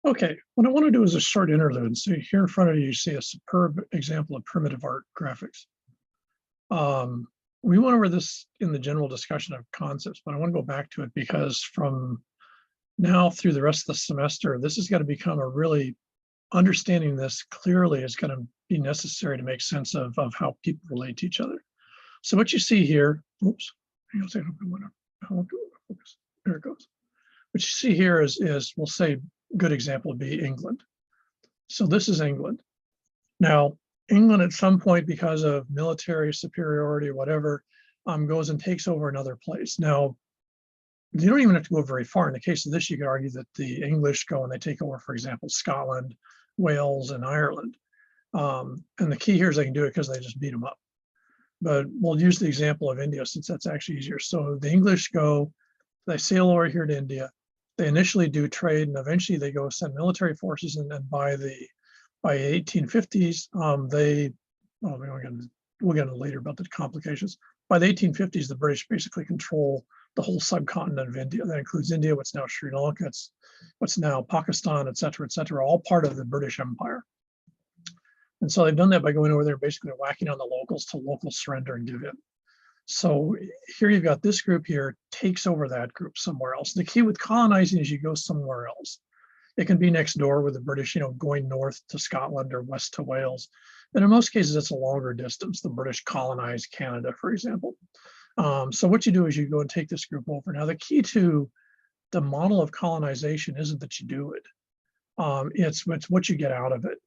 Okay, what I want to do is a short interlude. So here in front of you, you see a superb example of primitive art graphics. Um, we went over this in the general discussion of concepts, but I want to go back to it because from now through the rest of the semester, this is going to become a really understanding this clearly is going to be necessary to make sense of how people relate to each other. So what you see here, oops, hang on a second, I won't do it, focus. There it goes. What you see here is we'll say good example would be England. So this is England. Now, England at some point, because of military superiority or whatever, goes and takes over another place. Now, you don't even have to go very far. In the case of this, you could argue that the English go and they take over, for example, Scotland, Wales, and Ireland. And the key here is they can do it because they just beat them up. But we'll use the example of India since that's actually easier. So the English go, they sail over here to India. They initially do trade, and eventually they go send military forces. And then by 1850s, we'll get into later about the complications. By the 1850s, the British basically control the whole subcontinent of India. That includes India, what's now Sri Lanka, it's what's now Pakistan, et cetera, all part of the British Empire. And so they've done that by going over there, basically whacking on the locals till locals surrender and give in. So here you've got this group here takes over that group somewhere else. The key with colonizing is you go somewhere else. It can be next door with the British, going north to Scotland or west to Wales. But in most cases, it's a longer distance. The British colonized Canada, for example. So what you do is you go and take this group over. Now, the key to the model of colonization isn't that you do it. It's what you get out of it.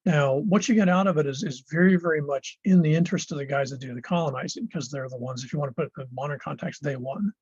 Now, what you get out of it is very, very much in the interest of the guys that do the colonizing, because they're the ones, if you want to put it in modern context, they won.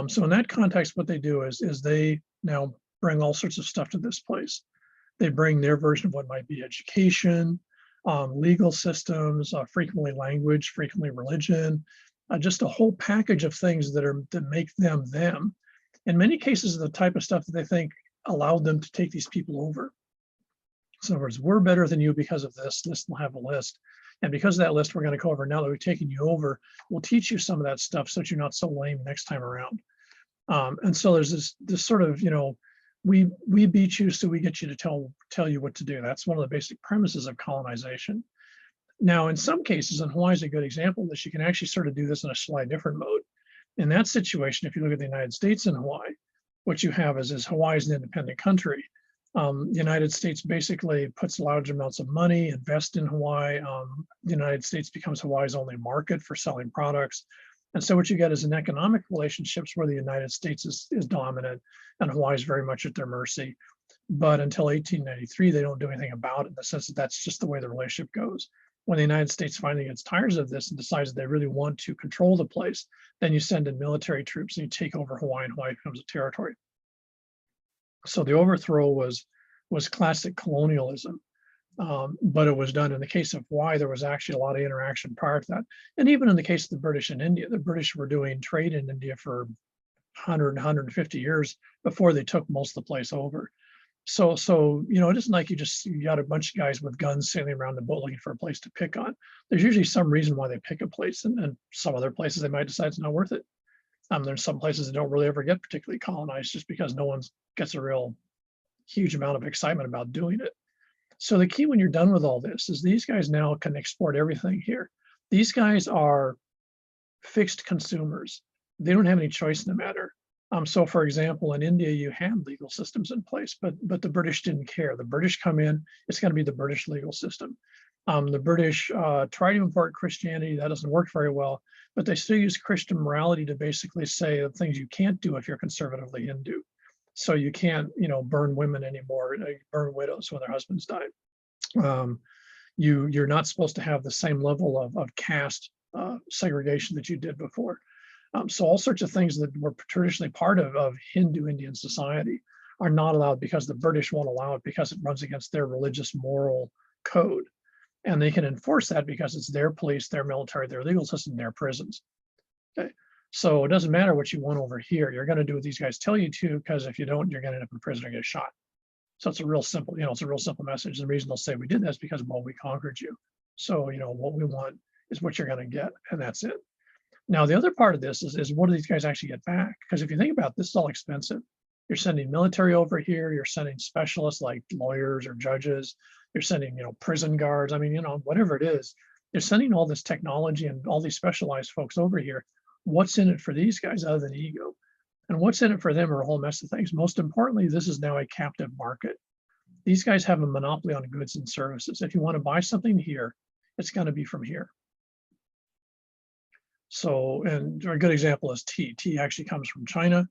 So in that context, what they do is they now bring all sorts of stuff to this place. They bring their version of what might be education, legal systems, frequently language, frequently religion, just a whole package of things that make them them. In many cases, the type of stuff that they think allowed them to take these people over. So in other words, we're better than you because of this. This will have a list. And because of that list, we're going to go over. Now that we've taken you over, we'll teach you some of that stuff so that you're not so lame next time around. And so there's this sort of, we beat you, so we get you to tell you what to do. That's one of the basic premises of colonization. Now, in some cases, and Hawaii is a good example of this, you can actually sort of do this in a slightly different mode. In that situation, if you look at the United States and Hawaii, what you have is Hawaii is an independent country. The United States basically puts large amounts of money, invest in Hawaii. The United States becomes Hawaii's only market for selling products. And so what you get is an economic relationships where the United States is dominant and Hawaii is very much at their mercy. But until 1893, they don't do anything about it in the sense that that's just the way the relationship goes. When the United States finally gets tired of this and decides that they really want to control the place, then you send in military troops and you take over Hawaii, and Hawaii becomes a territory. So the overthrow was classic colonialism, but it was done in the case of Hawaii. There was actually a lot of interaction prior to that, and even in the case of the British in India, the British were doing trade in India for 100, 150 years before they took most of the place over. So it isn't like you got a bunch of guys with guns sailing around the boat looking for a place to pick on. There's usually some reason why they pick a place, and some other places they might decide it's not worth it. There's some places that don't really ever get particularly colonized just because no one gets a real huge amount of excitement about doing it. So the key when you're done with all this is these guys now can export everything here. These guys are fixed consumers. They don't have any choice in the matter. So for example, in India, you had legal systems in place, but the British didn't care. The British come in, it's going to be the British legal system. The British try to import Christianity. That doesn't work very well, but they still use Christian morality to basically say the things you can't do if you're conservatively Hindu. So you can't, burn women anymore, burn widows when their husbands died. You're not supposed to have the same level of caste segregation that you did before. So all sorts of things that were traditionally part of Hindu Indian society are not allowed because the British won't allow it because it runs against their religious moral code. And they can enforce that because it's their police, their military, their legal system, their prisons. Okay. So it doesn't matter what you want over here. You're going to do what these guys tell you to, because if you don't, you're going to end up in prison or get shot. So it's a real simple, it's a real simple message. The reason they'll say we did that is because, well, we conquered you. So, what we want is what you're going to get, and that's it. Now, the other part of this is what do these guys actually get back? Because if you think about it, this is all expensive. You're sending military over here. You're sending specialists like lawyers or judges. You're sending, prison guards. I mean, whatever it is, you're sending all this technology and all these specialized folks over here. What's in it for these guys other than ego? And what's in it for them are a whole mess of things. Most importantly, this is now a captive market. These guys have a monopoly on goods and services. If you want to buy something here, it's going to be from here. So, and a good example is tea. Tea actually comes from China.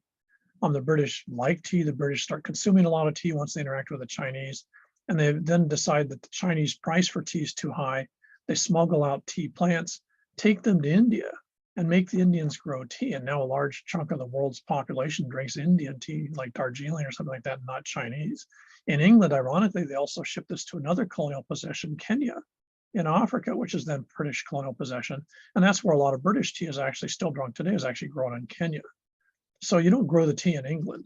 The British like tea. The British start consuming a lot of tea once they interact with the Chinese. And they then decide that the Chinese price for tea is too high. They smuggle out tea plants, take them to India, and make the Indians grow tea. And now a large chunk of the world's population drinks Indian tea, like Darjeeling or something like that, not Chinese. In England, ironically, they also shipped this to another colonial possession, Kenya, in Africa, which is then British colonial possession. And that's where a lot of British tea is actually still drunk today, is actually grown in Kenya. So you don't grow the tea in England.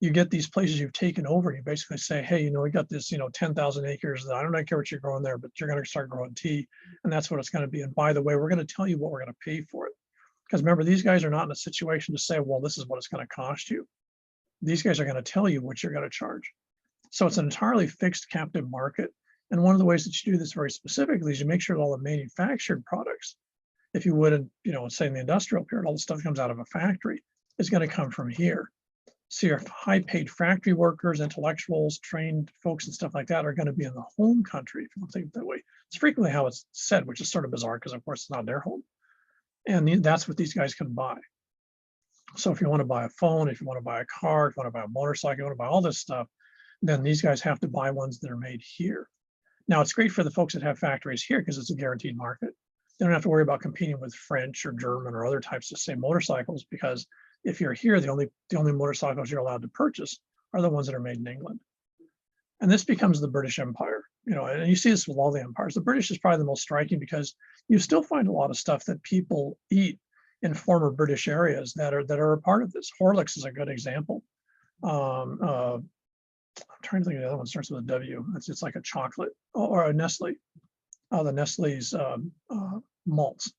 You get these places you've taken over, and you basically say, hey, we got this, 10,000 acres. I don't care what you're growing there, but you're going to start growing tea. And that's what it's going to be. And by the way, we're going to tell you what we're going to pay for it. Because remember, these guys are not in a situation to say, well, this is what it's going to cost you. These guys are going to tell you what you're going to charge. So it's an entirely fixed captive market. And one of the ways that you do this very specifically is you make sure that all the manufactured products, if you would, say in the industrial period, all the stuff that comes out of a factory is going to come from here. So your high-paid factory workers, intellectuals, trained folks and stuff like that are going to be in the home country, if you want to think of it that way. It's frequently how it's said, which is sort of bizarre because, of course, it's not their home. And that's what these guys can buy. So if you want to buy a phone, if you want to buy a car, if you want to buy a motorcycle, you want to buy all this stuff, then these guys have to buy ones that are made here. Now, it's great for the folks that have factories here because it's a guaranteed market. They don't have to worry about competing with French or German or other types of, say, motorcycles, because if you're here, the only motorcycles you're allowed to purchase are the ones that are made in England. And this becomes the British Empire, and you see this with all the empires. The British is probably the most striking because you still find a lot of stuff that people eat in former British areas that are a part of this. Horlicks is a good example. I'm trying to think of the other one, starts with a W. It's like a chocolate, or a Nestle. The Nestle's malts,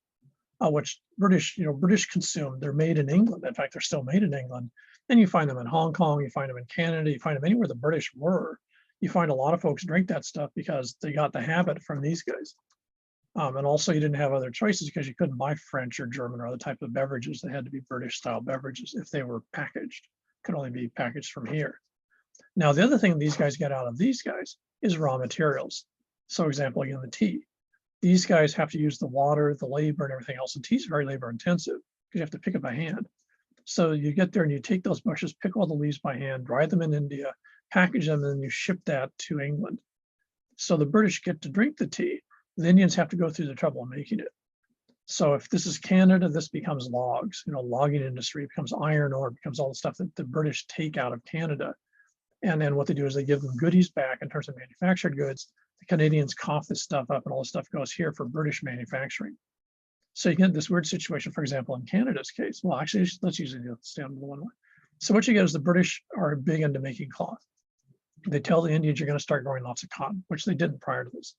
which British consume. They're made in England. In fact, they're still made in England. And you find them in Hong Kong, you find them in Canada, you find them anywhere the British were. You find a lot of folks drink that stuff because they got the habit from these guys. And also you didn't have other choices because you couldn't buy French or German or other type of beverages. They had to be British style beverages if they were packaged. Could only be packaged from here. Now, the other thing these guys get out of these guys is raw materials. So example, again, the tea. These guys have to use the water, the labor, and everything else. And tea is very labor intensive because you have to pick it by hand. So you get there and you take those bushes, pick all the leaves by hand, dry them in India, package them, and then you ship that to England. So the British get to drink the tea. The Indians have to go through the trouble of making it. So if this is Canada, this becomes logs. Logging industry becomes iron ore, becomes all the stuff that the British take out of Canada. And then what they do is they give them goodies back in terms of manufactured goods. The Canadians cough this stuff up and all the stuff goes here for British manufacturing. So you get this weird situation, for example, in Canada's case. Well, actually, let's use the standard one way. So what you get is the British are big into making cloth. They tell the Indians you're going to start growing lots of cotton, which they didn't prior to this.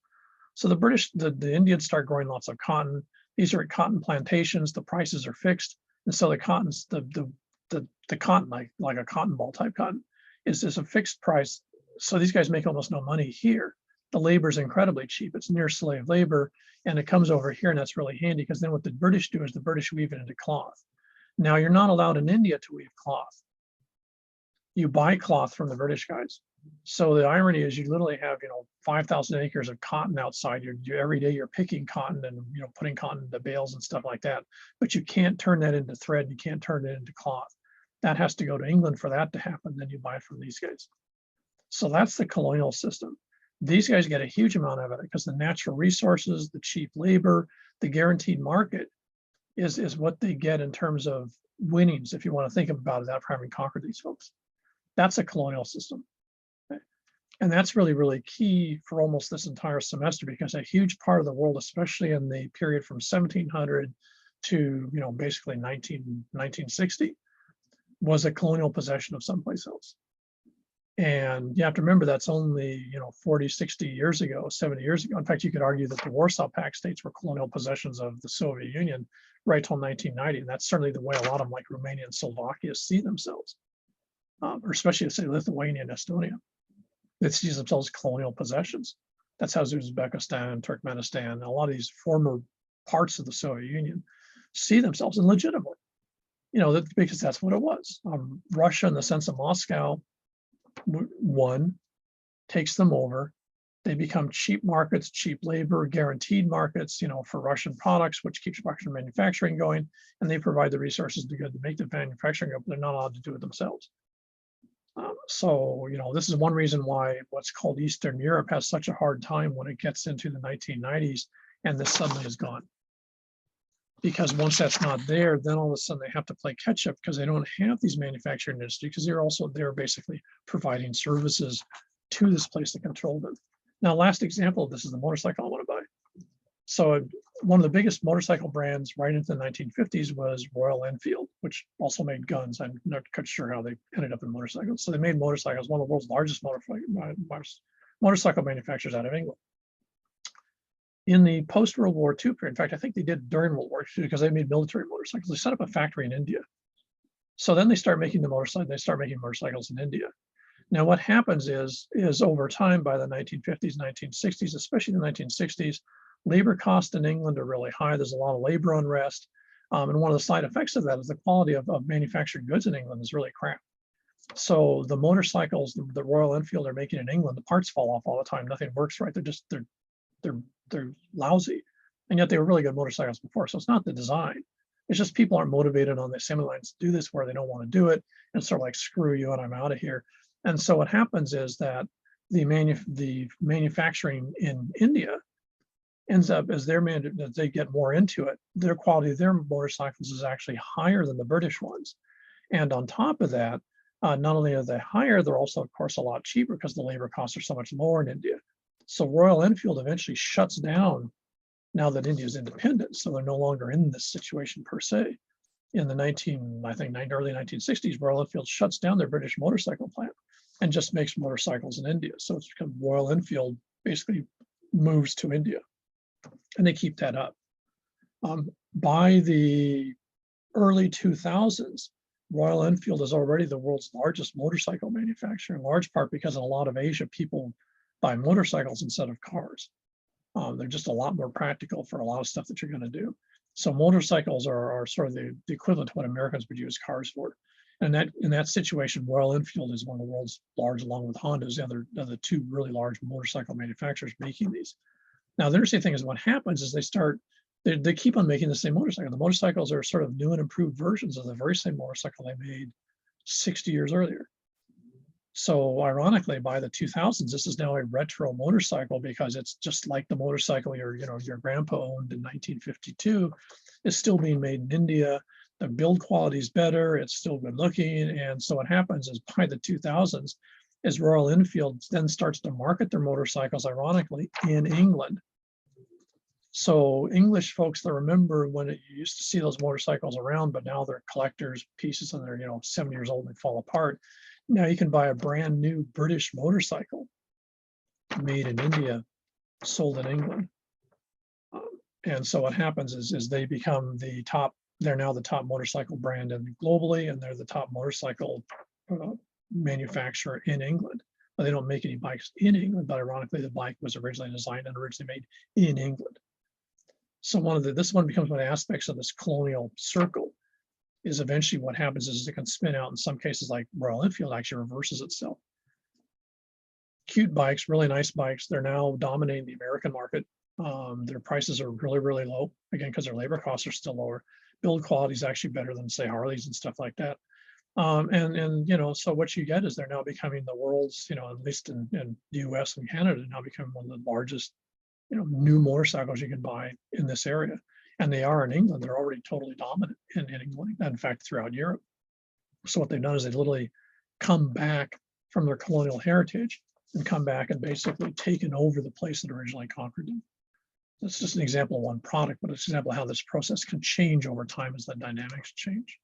So the Indians start growing lots of cotton. These are cotton plantations. The prices are fixed. And so the cotton's the cotton, like a cotton ball type cotton, is a fixed price. So these guys make almost no money here. The labor is incredibly cheap. It's near slave labor, and it comes over here, and that's really handy because then what the British do is the British weave it into cloth. Now, you're not allowed in India to weave cloth. You buy cloth from the British guys. So the irony is you literally have, 5,000 acres of cotton outside. Every day you're picking cotton and, putting cotton into bales and stuff like that. But you can't turn that into thread. You can't turn it into cloth. That has to go to England for that to happen. Then you buy it from these guys. So that's the colonial system. These guys get a huge amount of it because the natural resources, the cheap labor, the guaranteed market is what they get in terms of winnings, if you want to think about it, after having conquered these folks. That's a colonial system. Okay? And that's really, really key for almost this entire semester because a huge part of the world, especially in the period from 1700 to basically 1960, was a colonial possession of someplace else. And you have to remember that's only 40, 60 years ago, 70 years ago. In fact, you could argue that the Warsaw Pact states were colonial possessions of the Soviet Union right till 1990. And that's certainly the way a lot of them, like Romania and Slovakia, see themselves. or especially say Lithuania and Estonia. They see themselves as colonial possessions. That's how Uzbekistan, Turkmenistan, a lot of these former parts of the Soviet Union see themselves as legitimate. Because that's what it was. Russia, in the sense of Moscow, one takes them over. They become cheap markets, cheap labor, guaranteed markets, for Russian products, which keeps Russian manufacturing going, and they provide the resources to make the manufacturing go, but they're not allowed to do it themselves. So this is one reason why what's called Eastern Europe has such a hard time when it gets into the 1990s, and this suddenly is gone. Because once that's not there, then all of a sudden they have to play catch up because they don't have these manufacturing industry, because they're basically providing services to this place to control them. Now, last example of this is the motorcycle I want to buy. So one of the biggest motorcycle brands right into the 1950s was Royal Enfield, which also made guns. I'm not quite sure how they ended up in motorcycles. So they made motorcycles, one of the world's largest motorcycle manufacturers out of England. In the post-World War II period, in fact, I think they did during World War II because they made military motorcycles. They set up a factory in India. So then they start making motorcycles in India. Now, what happens is over time, by the 1950s, 1960s, especially the 1960s, labor costs in England are really high. There's a lot of labor unrest. And one of the side effects of that is the quality of manufactured goods in England is really crap. So the motorcycles, the Royal Enfield are making in England, the parts fall off all the time. Nothing works right. They're lousy. And yet they were really good motorcycles before. So it's not the design. It's just people aren't motivated on the assembly lines to do this where they don't want to do it. And sort of like, screw you and I'm out of here. And so what happens is that the manufacturing in India ends up, as they get more into it, their quality of their motorcycles is actually higher than the British ones. And on top of that, not only are they higher, they're also, of course, a lot cheaper because the labor costs are so much lower in India. So Royal Enfield eventually shuts down now that India is independent. So they're no longer in this situation per se. In the early 1960s, Royal Enfield shuts down their British motorcycle plant and just makes motorcycles in India. So it's become Royal Enfield basically moves to India, and they keep that up. By the early 2000s, Royal Enfield is already the world's largest motorcycle manufacturer, in large part because in a lot of Asia, people buy motorcycles instead of cars. They're just a lot more practical for a lot of stuff that you're going to do. So motorcycles are sort of the equivalent to what Americans would use cars for. And in that situation, Royal Enfield is one of the world's large, along with Honda's, the other two really large motorcycle manufacturers making these. Now, the interesting thing is what happens is they keep on making the same motorcycle. The motorcycles are sort of new and improved versions of the very same motorcycle they made 60 years earlier. So ironically, by the 2000s, this is now a retro motorcycle because it's just like the motorcycle your grandpa owned in 1952. It's still being made in India. The build quality is better. It's still good looking. And so what happens is by the 2000s, is Royal Enfield then starts to market their motorcycles, ironically, in England. So English folks that remember when you used to see those motorcycles around, but now they're collectors' pieces and they're 7 years old and they fall apart. Now you can buy a brand new British motorcycle made in India, sold in England. And so what happens is they become they're now the top motorcycle brand globally, and they're the top motorcycle manufacturer in England. But they don't make any bikes in England, but ironically, the bike was originally designed and originally made in England. So this one becomes one of the aspects of this colonial circle. Is eventually what happens is it can spin out in some cases, like Royal Enfield actually reverses itself. Cute bikes, really nice bikes. They're now dominating the American market. Their prices are really, really low, again, because their labor costs are still lower. Build quality is actually better than, say, Harleys and stuff like that. So what you get is they're now becoming the world's, at least in the US and Canada, now becoming one of the largest, new motorcycles you can buy in this area. And they are in England. They're already totally dominant in England, in fact, throughout Europe. So what they've done is they've literally come back from their colonial heritage and come back and basically taken over the place that originally conquered them. That's just an example of one product, but it's an example of how this process can change over time as the dynamics change.